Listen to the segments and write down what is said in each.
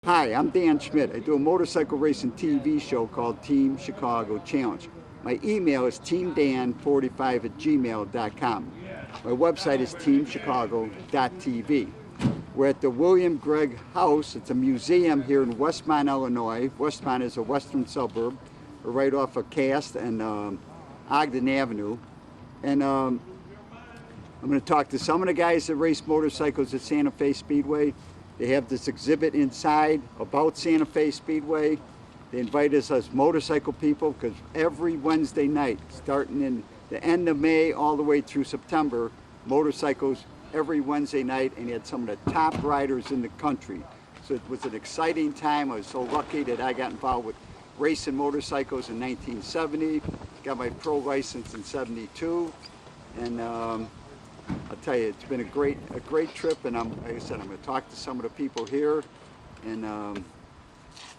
Hi, I'm Dan Schmitt. I do a motorcycle racing TV show called Team Chicago Challenge. My email is teamdan45@gmail.com. My website is teamchicago.tv. We're at the William Gregg House. It's a museum here in Westmont, Illinois. Westmont is a western suburb. We're right off of Cass and Ogden Avenue. And I'm going to talk to some of the guys that race motorcycles at Santa Fe Speedway. They have this exhibit inside about Santa Fe Speedway. They invite us as motorcycle people because every Wednesday night, starting in the end of May all the way through September, motorcycles every Wednesday night, and he had some of the top riders in the country. So it was an exciting time. I was so lucky that I got involved with racing motorcycles in 1970, got my pro license in 72, and I'll tell you, it's been a great trip, and like I said, I'm going to talk to some of the people here, and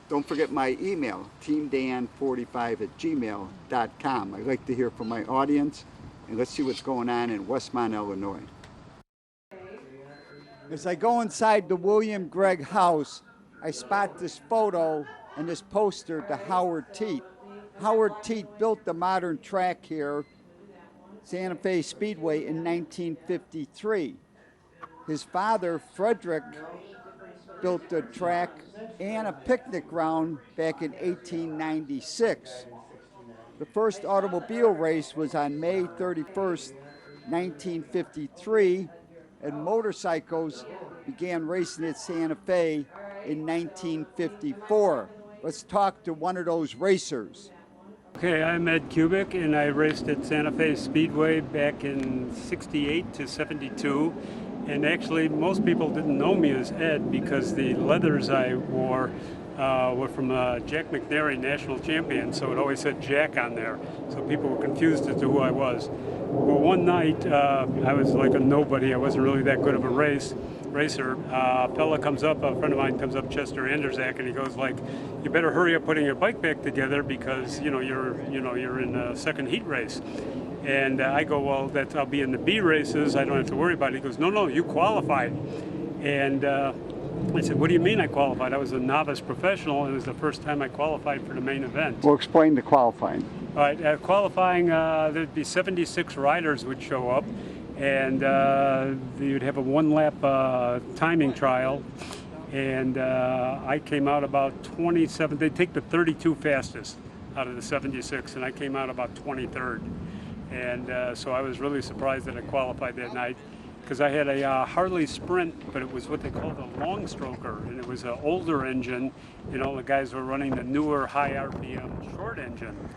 don't forget my email, teamdan45@gmail.com. I'd like to hear from my audience, and let's see what's going on in Westmont, Illinois. As I go inside the William Gregg House, I spot this photo and this poster to Howard Teat. Howard Teat built the modern track here, Santa Fe Speedway, in 1953. His father, Frederick, built the track and a picnic ground back in 1896. The first automobile race was on May 31st, 1953, and motorcycles began racing at Santa Fe in 1954. Let's talk to one of those racers. Okay, I'm Ed Kubik, and I raced at Santa Fe Speedway back in 68 to 72. And actually, most people didn't know me as Ed because the leathers I wore were from Jack McNary, national champion, so it always said Jack on there. So people were confused as to who I was. Well, one night, I was like a nobody. I wasn't really that good of a racer. A fella comes up, a friend of mine comes up, Chester Anderzak, and he goes like, "You better hurry up putting your bike back together because you're in a second heat race." And I go, "Well, I'll be in the B races. I don't have to worry about it." He goes, "No, you qualified." And I said, "What do you mean I qualified? I was a novice professional, and it was the first time I qualified for the main event." Well, explain the qualifying. All right, qualifying, there'd be 76 riders would show up, and you'd have a one-lap timing trial, and I came out about 27. They'd take the 32 fastest out of the 76, and I came out about 23rd. And so I was really surprised that I qualified that night because I had a Harley Sprint, but it was what they called a long stroker, and it was an older engine. The guys were running the newer high RPM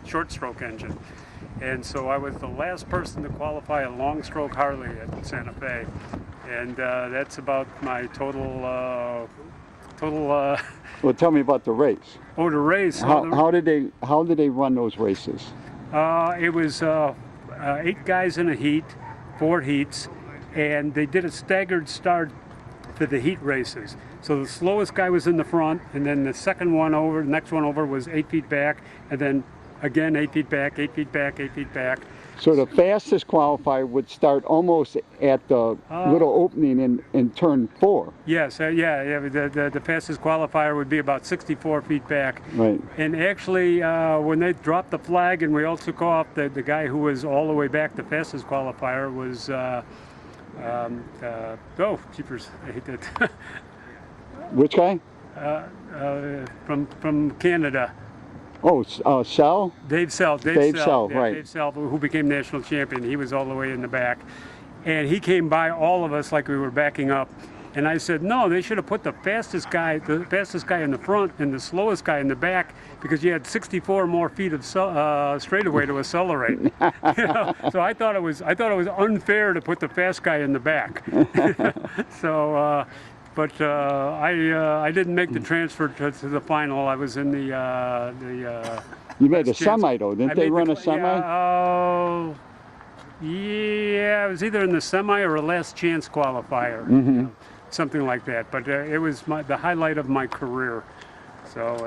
short stroke engine. And so I was the last person to qualify a long stroke Harley at Santa Fe. And that's about my total. Well, tell me about the race. Oh, the race. How did they run those races? It was 8 guys in a heat, 4 heats, and they did a staggered start for the heat races. So the slowest guy was in the front, and then the next one over was 8 feet back, and then again 8 feet back, 8 feet back, 8 feet back. So the fastest qualifier would start almost at the little opening in turn 4. Yes, the fastest qualifier would be about 64 feet back. Right. And actually, when they dropped the flag and we all took off, the guy who was all the way back, the fastest qualifier, was jeepers, I hate that. Which guy? From Canada. Oh, Sell? Dave Sell, right. Dave Sell, who became national champion. He was all the way in the back. And he came by all of us like we were backing up. And I said, no, they should have put the fastest guy in the front and the slowest guy in the back because you had 64 more feet of straightaway to accelerate. So I thought it was unfair to put the fast guy in the back. So. But I didn't make the transfer to the final. I was in the You made a semi though, didn't they run a semi? Yeah, it was either in the semi or a last chance qualifier, something like that. But it was the highlight of my career. So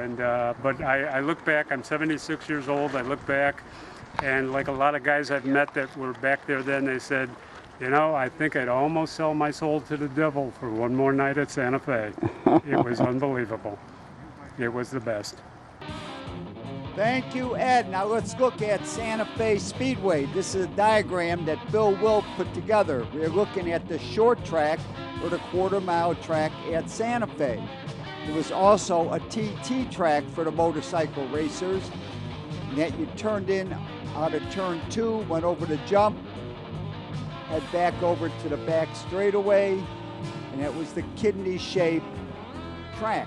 but I look back. I'm 76 years old. I look back, and like a lot of guys I've met that were back there then, they said, You know, I think I'd almost sell my soul to the devil for one more night at Santa Fe. It was unbelievable. It was the best. Thank you, Ed. Now let's look at Santa Fe Speedway. This is a diagram that Bill Wilk put together. We're looking at the short track or the quarter-mile track at Santa Fe. There was also a TT track for the motorcycle racers, and that you turned in out of turn 2, went over the jump, head back over to the back straightaway, and that was the kidney-shaped track.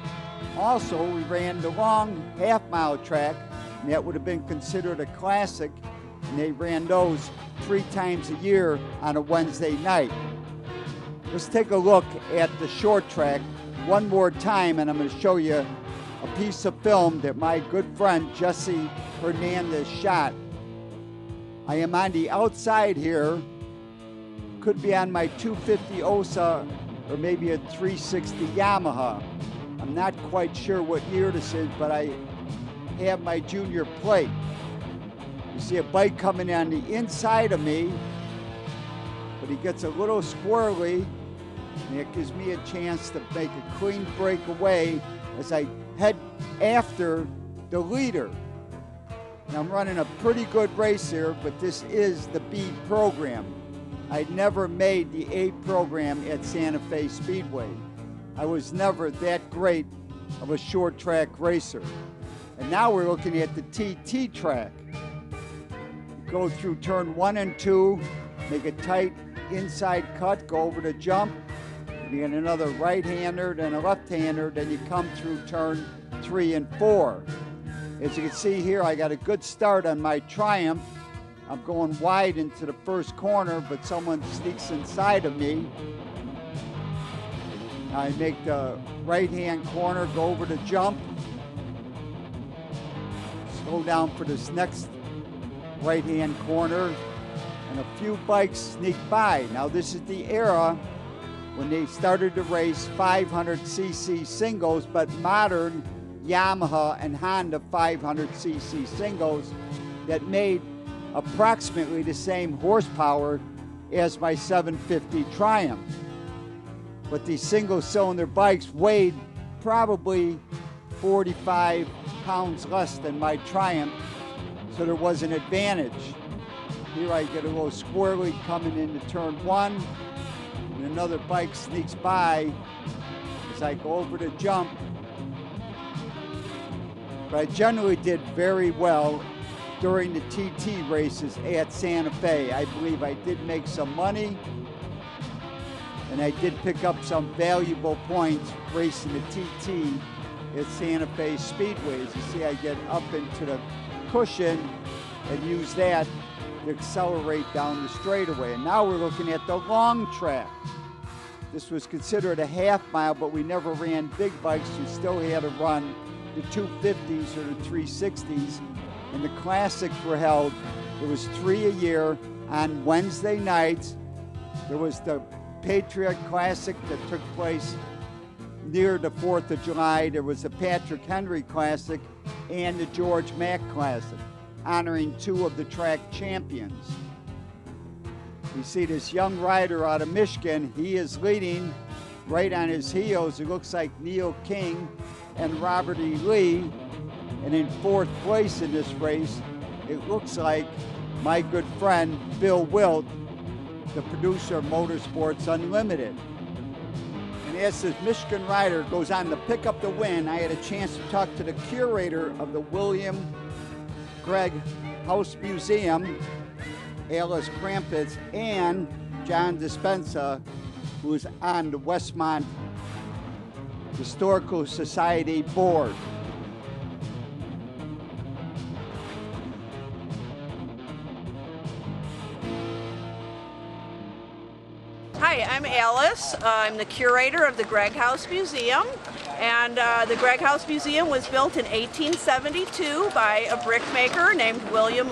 Also, we ran the long half-mile track, and that would have been considered a classic, and they ran those 3 times a year on a Wednesday night. Let's take a look at the short track one more time, and I'm going to show you a piece of film that my good friend Jesse Hernandez shot. I am on the outside here, could be on my 250 OSA or maybe a 360 Yamaha. I'm not quite sure what year this is, but I have my junior plate. You see a bike coming on the inside of me, but he gets a little squirrely, and it gives me a chance to make a clean breakaway as I head after the leader. And I'm running a pretty good race here, but this is the B program. I never made the A program at Santa Fe Speedway. I was never that great of a short track racer. And now we're looking at the TT track. You go through turn 1 and 2, make a tight inside cut, go over the jump, you get another right-hander, then a left-hander, then you come through turn 3 and 4. As you can see here, I got a good start on my Triumph. I'm going wide into the first corner, but someone sneaks inside of me. I make the right-hand corner, go over the jump, slow down for this next right-hand corner, and a few bikes sneak by. Now this is the era when they started to race 500cc singles, but modern Yamaha and Honda 500cc singles that made approximately the same horsepower as my 750 Triumph. But these single-cylinder bikes weighed probably 45 pounds less than my Triumph, so there was an advantage. Here I get a little squirrely coming into turn 1, and another bike sneaks by as I go over the jump. But I generally did very well during the TT races at Santa Fe. I believe I did make some money, and I did pick up some valuable points racing the TT at Santa Fe Speedway. As you see, I get up into the cushion and use that to accelerate down the straightaway. And now we're looking at the long track. This was considered a half mile, but we never ran big bikes. You still had to run the 250s or the 360s. And the classics were held. There was 3 a year on Wednesday nights. There was the Patriot Classic that took place near the 4th of July. There was the Patrick Henry Classic and the George Mack Classic, honoring 2 of the track champions. You see this young rider out of Michigan. He is leading right on his heels. It looks like Neil King and Robert E. Lee. And in 4th place in this race, it looks like my good friend Bill Wilt, the producer of Motorsports Unlimited. And as this Michigan rider goes on to pick up the win, I had a chance to talk to the curator of the William Gregg House Museum, Alice Krampits, and John Despensa, who is on the Westmont Historical Society board. Hi, I'm Alice. I'm the curator of the Gregg House Museum, and the Gregg House Museum was built in 1872 by a brickmaker named William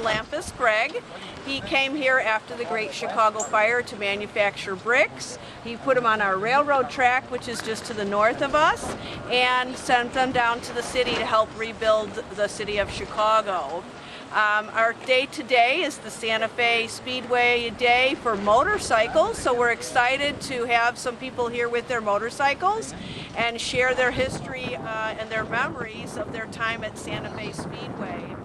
Gregg. He came here after the Great Chicago Fire to manufacture bricks. He put them on our railroad track, which is just to the north of us, and sent them down to the city to help rebuild the city of Chicago. Our day today is the Santa Fe Speedway Day for motorcycles, so we're excited to have some people here with their motorcycles and share their history and their memories of their time at Santa Fe Speedway.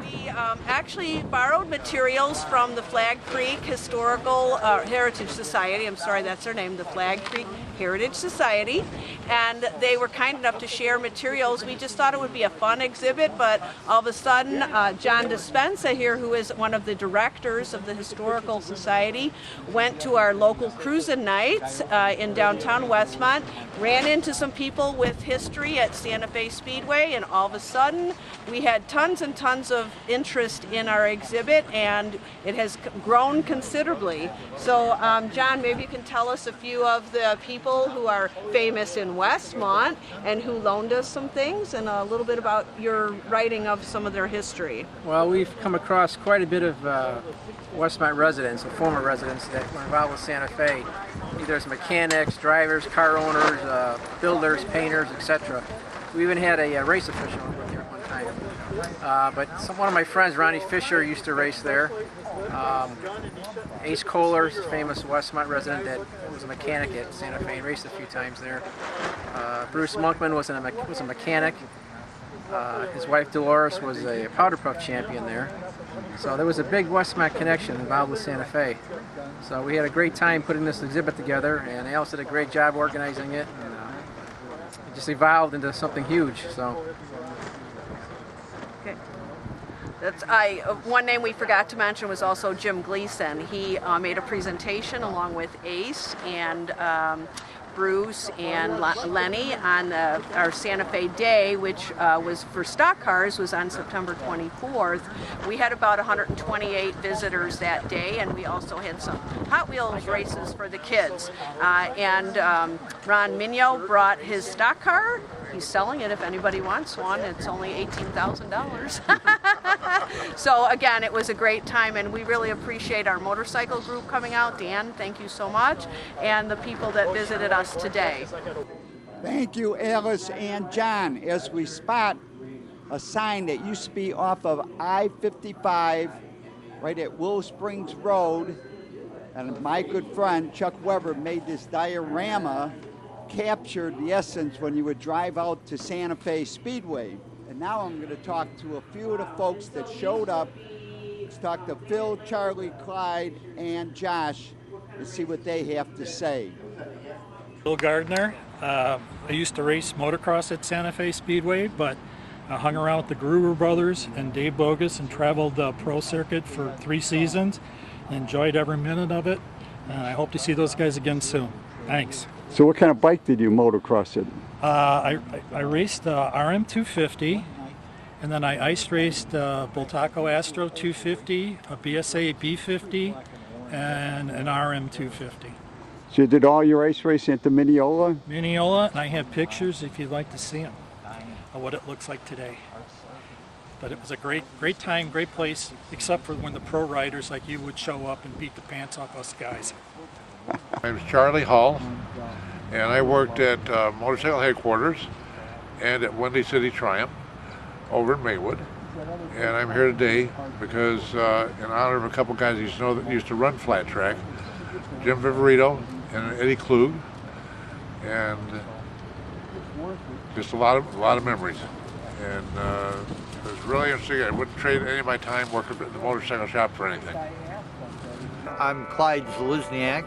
We actually borrowed materials from the Flag Creek Historical Heritage Society. I'm sorry, that's their name, the Flag Creek Heritage Society, and they were kind enough to share materials. We just thought it would be a fun exhibit, but all of a sudden, John Despensa here, who is one of the directors of the Historical Society, went to our local cruising nights in downtown Westmont, ran into some people with history at Santa Fe Speedway, and all of a sudden, we had tons and tons of interest in our exhibit, and it has grown considerably. So, John, maybe you can tell us a few of the people who are famous in Westmont and who loaned us some things, and a little bit about your writing of some of their history. Well, we've come across quite a bit of Westmont residents, or former residents, that were involved with Santa Fe, either as mechanics, drivers, car owners, builders, painters, etc. We even had a race official work here at one time. But one of my friends, Ronnie Fisher, used to race there. Ace Kohler, famous Westmont resident that was a mechanic at Santa Fe and raced a few times there. Bruce Monkman was a mechanic. His wife Dolores was a powder puff champion there. So there was a big Westmont connection involved with Santa Fe. So we had a great time putting this exhibit together, and they also did a great job organizing it. And, it just evolved into something huge. So. Okay. One name we forgot to mention was also Jim Gleason. He made a presentation along with Ace and Bruce and Lenny on our Santa Fe Day, which was for stock cars, was on September 24th. We had about 128 visitors that day, and we also had some Hot Wheels races for the kids. Ron Mignot brought his stock car. He's selling it if anybody wants one. It's only $18,000. So again, it was a great time, and we really appreciate our motorcycle group coming out. Dan, thank you so much, and the people that visited us today. Thank you, Alice and John, as we spot a sign that used to be off of I-55 right at Willow Springs Road, and my good friend Chuck Weber made this diorama, captured the essence when you would drive out to Santa Fe Speedway. And now I'm going to talk to a few of the folks that showed up. Let's talk to Phil, Charlie, Clyde, and Josh and see what they have to say. Bill Gardner. I used to race motocross at Santa Fe Speedway, but I hung around with the Gruber brothers and Dave Bogus and traveled the pro circuit for 3 seasons. Enjoyed every minute of it, and I hope to see those guys again soon. Thanks. So what kind of bike did you motocross it? I raced RM250, and then I ice raced Bultaco Astro 250, a BSA B50, and an RM250. So you did all your ice racing at the Mineola? Mineola, and I have pictures if you'd like to see them of what it looks like today. But it was a great time, great place, except for when the pro riders like you would show up and beat the pants off us guys. My name is Charlie Hall, and I worked at Motorcycle Headquarters and at Windy City Triumph over in Maywood. And I'm here today because in honor of a couple guys that used to run flat track, Jim Viverito and Eddie Klug, and just a lot of memories. And it was really interesting. I wouldn't trade any of my time working at the motorcycle shop for anything. I'm Clyde Zaluzniak.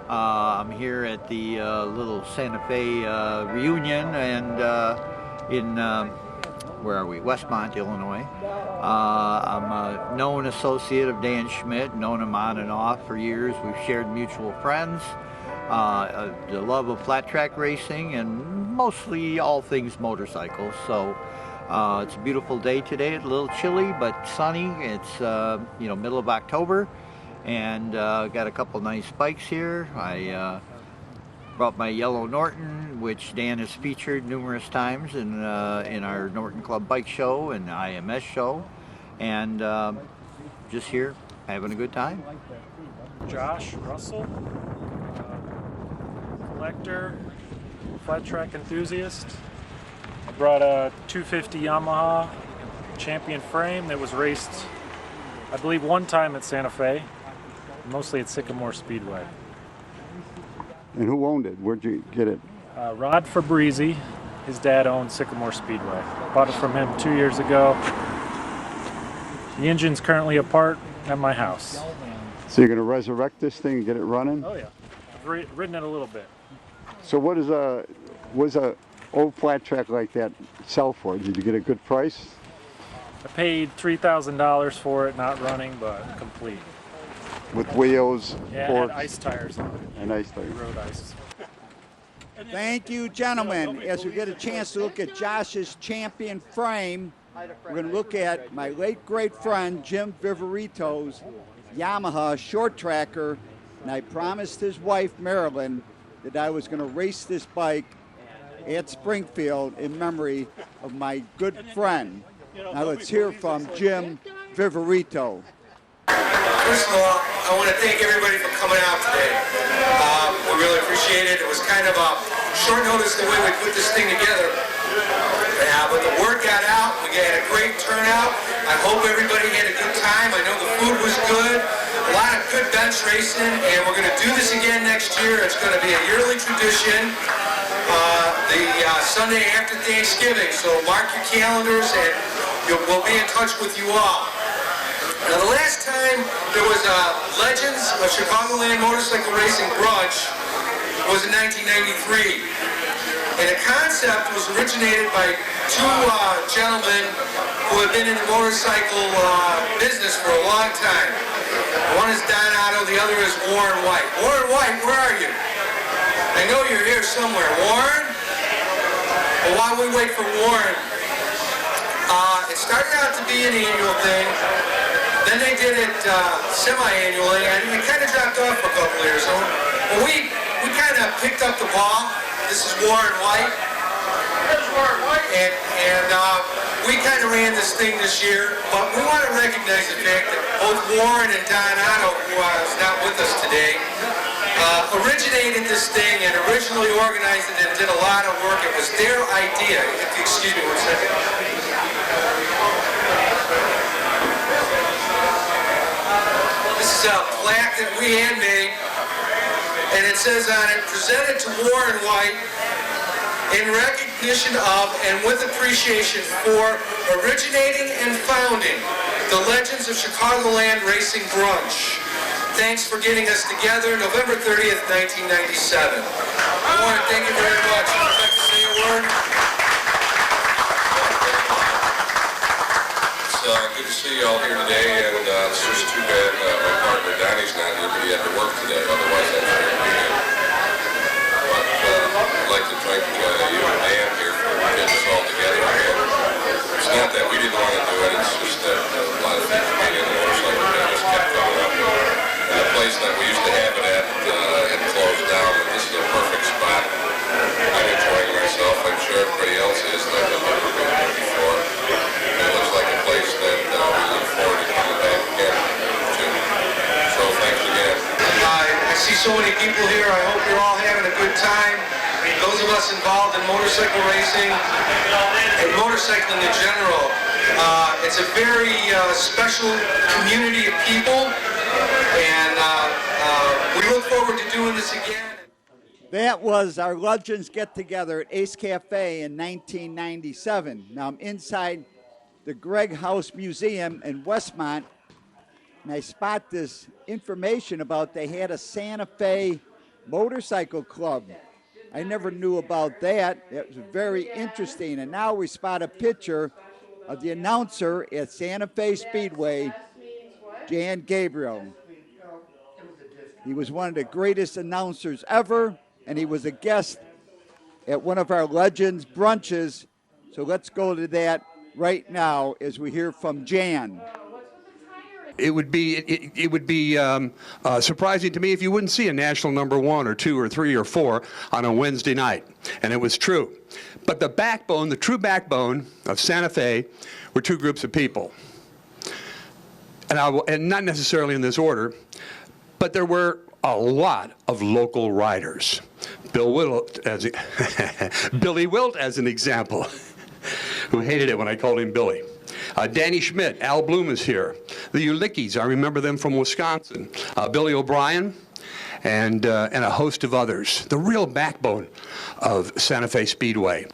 I'm here at the little Santa Fe reunion, and in where are we? Westmont, Illinois. I'm a known associate of Dan Schmitt, known him on and off for years. We've shared mutual friends, the love of flat track racing, and mostly all things motorcycles. So it's a beautiful day today. It's a little chilly but sunny. It's middle of October. And got a couple nice bikes here. I brought my yellow Norton, which Dan has featured numerous times in our Norton Club Bike Show and IMS show, and just here having a good time. Josh Russell, collector, flat track enthusiast. I brought a 250 Yamaha champion frame that was raced, I believe, one time at Santa Fe, mostly at Sycamore Speedway. And who owned it? Where'd you get it? Rod Fabrizi, his dad owned Sycamore Speedway. Bought it from him 2 years ago. The engine's currently apart at my house. So you're going to resurrect this thing and get it running? Oh yeah, I've ridden it a little bit. So what is a old flat track like that sell for? Did you get a good price? I paid $3,000 for it, not running, but complete. With wheels, Yeah, it forks, had ice tires on it. and ice tires. Road ice. Thank you, gentlemen. As we get a chance to look at Josh's champion frame, we're going to look at my late great friend Jim Viverito's Yamaha short tracker, and I promised his wife Marilyn that I was going to race this bike at Springfield in memory of my good friend. Now let's hear from Jim Viverito. First of all, I want to thank everybody for coming out today. We really appreciate it. It was kind of a short notice the way we put this thing together. But the word got out. We had a great turnout. I hope everybody had a good time. I know the food was good. A lot of good bench racing, and we're going to do this again next year. It's going to be a yearly tradition. The Sunday after Thanksgiving. So mark your calendars, and we'll be in touch with you all. Now, the last time there was a Legends of Chicagoland Motorcycle Racing brunch was in 1993. And the concept was originated by two gentlemen who have been in the motorcycle business for a long time. One is Don Otto, the other is Warren White. Warren White, where are you? I know you're here somewhere. Warren? Well, while we wait for Warren, it started out to be an annual thing. Then they did it semi-annually, and it kind of dropped off for a couple of years. So we kind of picked up the ball. This is Warren White. There's Warren White. And we kind of ran this thing this year, but we want to recognize the fact that both Warren and Don Otto, who is not with us today, originated this thing and originally organized it and did a lot of work. It was their idea. Excuse me one second. This is a plaque that we handmade, and it says on it, presented to Warren White in recognition of and with appreciation for originating and founding the Legends of Chicagoland Racing Brunch. Thanks for getting us together, November 30th, 1997. Warren, thank you very much. Would you like to say a word? It's good to see you all here today, and it's just too bad my partner Donnie's not here, but he had to work today, otherwise I'd try to meet him. But I'd like to thank you and Dan here for getting us all together. And it's not that we didn't want to do it, it's just that a lot of things being in the motorcycle business kept coming up. And the place that we used to have it at had closed down, and this is a perfect spot. I'm enjoying myself. I'm sure everybody else is that I've never been here before. It looks like a place that we look forward to coming back again to. So thanks again. I see so many people here. I hope you're all having a good time. Those of us involved in motorcycle racing and motorcycling in general, it's a very special community of people, and we look forward to doing this again. That was our Legends get-together at Ace Cafe in 1997. Now I'm inside the Gregg House Museum in Westmont, and I spot this information about they had a Santa Fe motorcycle club. I never knew about that. It was very interesting. And now we spot a picture of the announcer at Santa Fe Speedway, Jan Gabriel. He was one of the greatest announcers ever, and he was a guest at one of our Legends brunches. So let's go to that right now as we hear from Jan. It would be surprising to me if you wouldn't see a national number 1 or 2 or 3 or 4 on a Wednesday night, and it was true. But the backbone, the true backbone of Santa Fe were two groups of people, and not necessarily in this order, but there were a lot of local riders. Billy Wilt as an example, who hated it when I called him Billy. Danny Schmitt, Al Bloom is here. The Ulickies, I remember them from Wisconsin. Billy O'Brien, and a host of others. The real backbone of Santa Fe Speedway.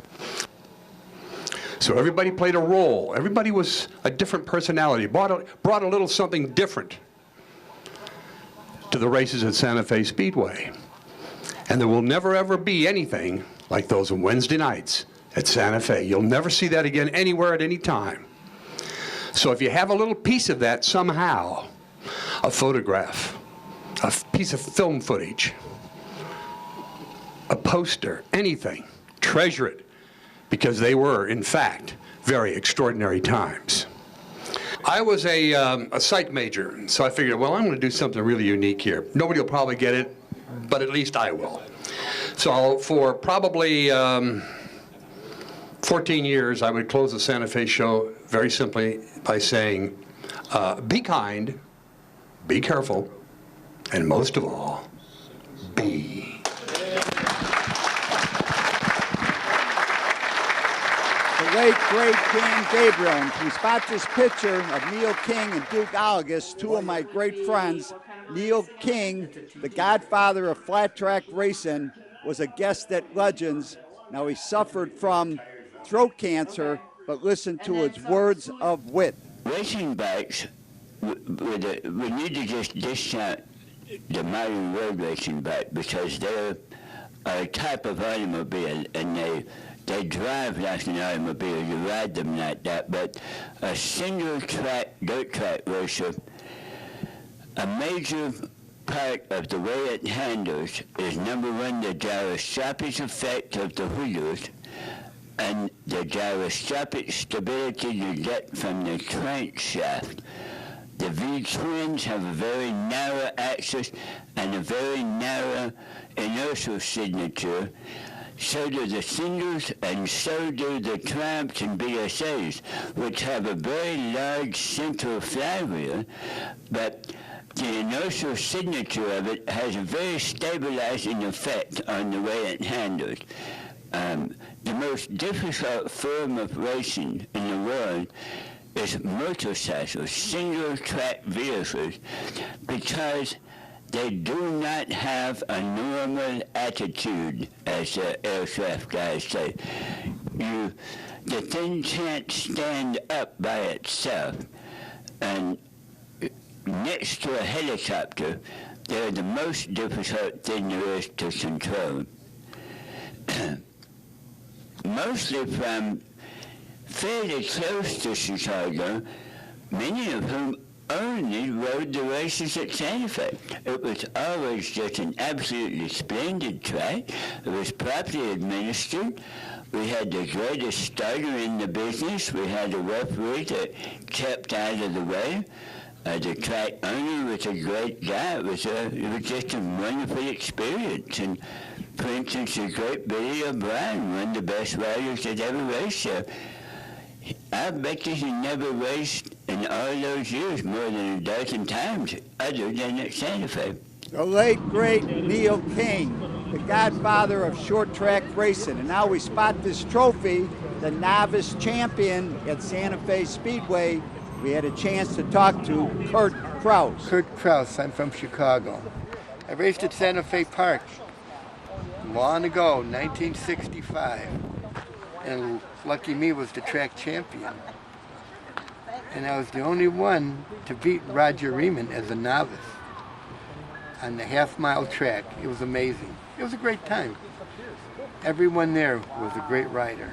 So everybody played a role. Everybody was a different personality, brought a little something different to the races at Santa Fe Speedway. And there will never ever be anything like those Wednesday nights at Santa Fe. You'll never see that again anywhere at any time. So if you have a little piece of that somehow, a photograph, a piece of film footage, a poster, anything, treasure it, because they were, in fact, very extraordinary times. I was a psych major, so I figured, well, I'm going to do something really unique here. Nobody will probably get it, but at least I will. So for probably 14 years, I would close the Santa Fe show very simply by saying, be kind, be careful, and most of all, be. The late, great Jan Gabriel. And we spot this picture of Neil King and Duke Algus, two of my great friends. Neil King, the godfather of flat track racing, was a guest at Legends. Now he suffered from throat cancer, but listen to his words of wit. Racing bikes, we need to just discount the modern road racing bike because they're a type of automobile and they drive like an automobile, you ride them like that, but a single track, dirt track racer, a major part of the way it handles is number one, the gyroscopic effect of the wheels and the gyroscopic stability you get from the crankshaft. The V-twins have a very narrow axis and a very narrow inertial signature. So do the singles, and so do the Triumphs and BSAs, which have a very large central flywheel, but the inertial signature of it has a very stabilizing effect on the way it handles. The most difficult form of racing in the world is motorcycles, single-track vehicles, because they do not have a normal attitude, as the aircraft guys say. The thing can't stand up by itself. And next to a helicopter, they're the most difficult thing there is to control. Mostly from fairly close to Chicago, many of whom only rode the races at Santa Fe. It was always just an absolutely splendid track. It was properly administered. We had the greatest starter in the business. We had a referee that kept out of the way. The track owner was a great guy. It was just a wonderful experience. And for instance, the great Billy O'Brien, one of the best riders that ever raced there. I bet you he never raced in all those years more than a dozen times other than at Santa Fe. The late, great Neil King, the godfather of short track racing. And now we spot this trophy, the novice champion at Santa Fe Speedway. We had a chance to talk to Kurt Kraus. Kurt Kraus, I'm from Chicago. I raced at Santa Fe Park long ago, 1965. And lucky me was the track champion. And I was the only one to beat Roger Riemann as a novice on the half-mile track. It was amazing. It was a great time. Everyone there was a great rider.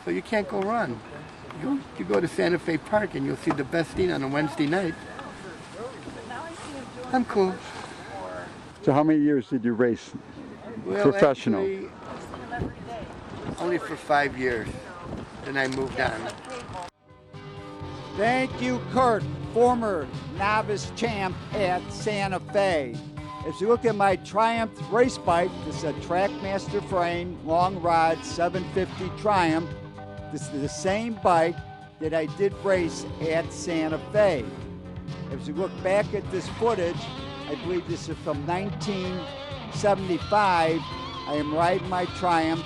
So you can't go wrong. You go to Santa Fe Park and you'll see the best thing on a Wednesday night. I'm cool. So how many years did you race professional? Actually, only for 5 years. Then I moved on. Thank you, Kurt, former novice champ at Santa Fe. As you look at my Triumph race bike, this is a Trackmaster frame, long rod, 750 Triumph. This is the same bike that I did race at Santa Fe. As you look back at this footage, I believe this is from 1975. I am riding my Triumph,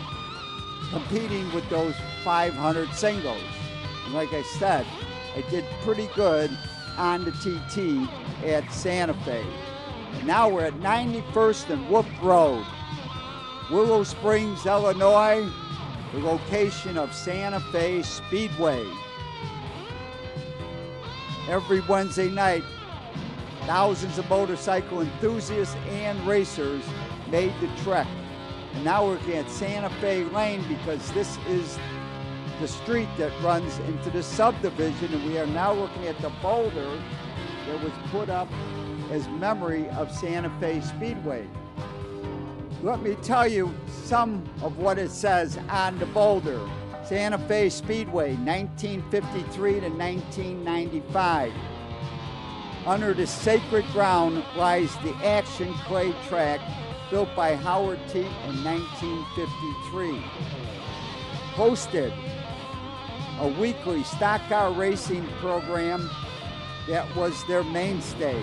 competing with those 500 singles. And like I said, I did pretty good on the TT at Santa Fe. Now we're at 91st and Wolf Road, Willow Springs, Illinois, the location of Santa Fe Speedway. Every Wednesday night, thousands of motorcycle enthusiasts and racers made the trek. And now we're at Santa Fe Lane because this is the street that runs into the subdivision, and we are now looking at the boulder that was put up as memory of Santa Fe Speedway. Let me tell you some of what it says on the boulder. Santa Fe Speedway, 1953 to 1995. Under the sacred ground lies the Action Clay track built by Howard Teat in 1953. Hosted a weekly stock car racing program that was their mainstay.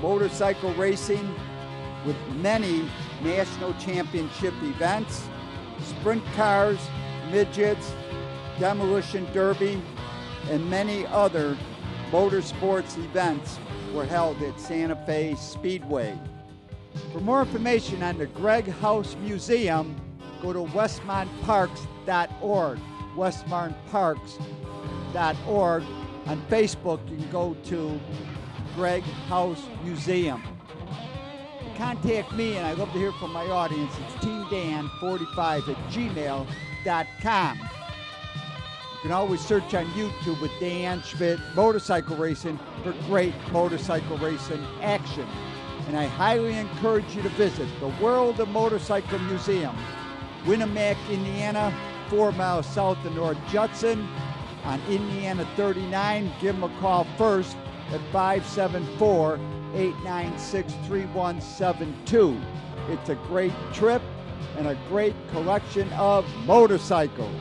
Motorcycle racing with many national championship events, sprint cars, midgets, demolition derby, and many other motorsports events were held at Santa Fe Speedway. For more information on the Gregg House Museum, go to westmontparks.org, westmontparks.org. On Facebook, you can go to Gregg House Museum. To contact me, and I love to hear from my audience, it's teamdan45@gmail.com. You can always search on YouTube with Dan Schmitt Motorcycle Racing for great motorcycle racing action. And I highly encourage you to visit the World of Motorcycle Museum, Winamac, Indiana, 4 miles south of North Judson on Indiana 39. Give them a call first at 574-896-3172. It's a great trip and a great collection of motorcycles.